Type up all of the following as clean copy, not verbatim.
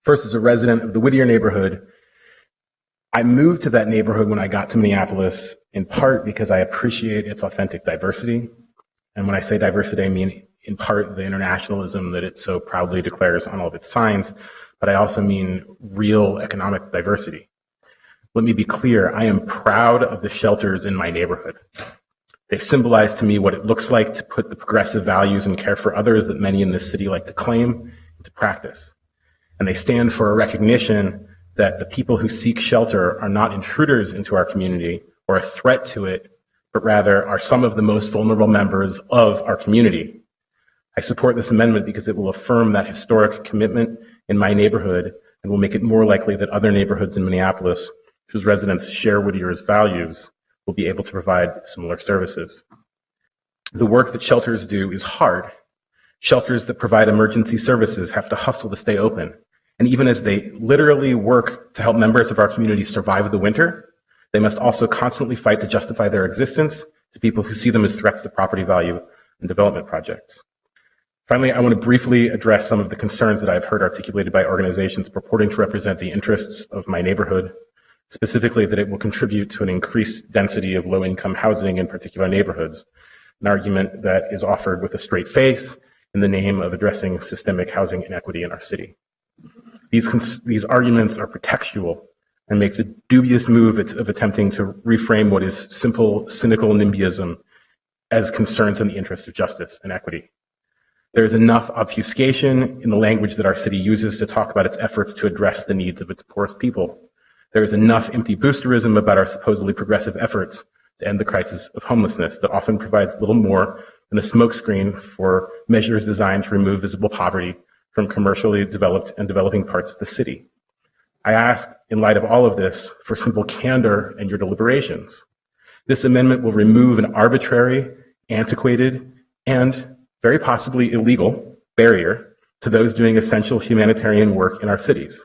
First, as a resident of the Whittier neighborhood, I moved to that neighborhood when I got to Minneapolis, in part because I appreciate its authentic diversity. And when I say diversity, I mean in part the internationalism that it so proudly declares on all of its signs, but I also mean real economic diversity. Let me be clear, I am proud of the shelters in my neighborhood. They symbolize to me what it looks like to put the progressive values and care for others that many in this city like to claim into practice. And they stand for a recognition that the people who seek shelter are not intruders into our community or a threat to it, but rather are some of the most vulnerable members of our community. I support this amendment because it will affirm that historic commitment in my neighborhood and will make it more likely that other neighborhoods in Minneapolis whose residents share Whittier's values will be able to provide similar services. The work that shelters do is hard. Shelters that provide emergency services have to hustle to stay open. And even as they literally work to help members of our community survive the winter, they must also constantly fight to justify their existence to people who see them as threats to property value and development projects. Finally, I want to briefly address some of the concerns that I've heard articulated by organizations purporting to represent the interests of my neighborhood, specifically that it will contribute to an increased density of low-income housing in particular neighborhoods, an argument that is offered with a straight face in the name of addressing systemic housing inequity in our city. These arguments are pretextual and make the dubious move of attempting to reframe what is simple, cynical NIMBYism as concerns in the interest of justice and equity. There is enough obfuscation in the language that our city uses to talk about its efforts to address the needs of its poorest people. There is enough empty boosterism about our supposedly progressive efforts to end the crisis of homelessness that often provides little more than a smokescreen for measures designed to remove visible poverty from commercially developed and developing parts of the city. I ask, in light of all of this, for simple candor in your deliberations. This amendment will remove an arbitrary, antiquated, and very possibly illegal barrier to those doing essential humanitarian work in our cities.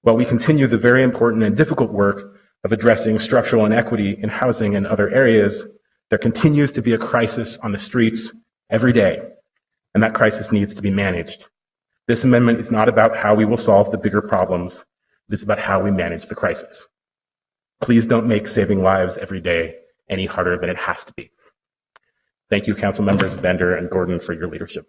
While we continue the very important and difficult work of addressing structural inequity in housing and other areas, there continues to be a crisis on the streets every day, and that crisis needs to be managed. This amendment is not about how we will solve the bigger problems. It is about how we manage the crisis. Please don't make saving lives every day any harder than it has to be. Thank you, Council Members Bender and Gordon, for your leadership.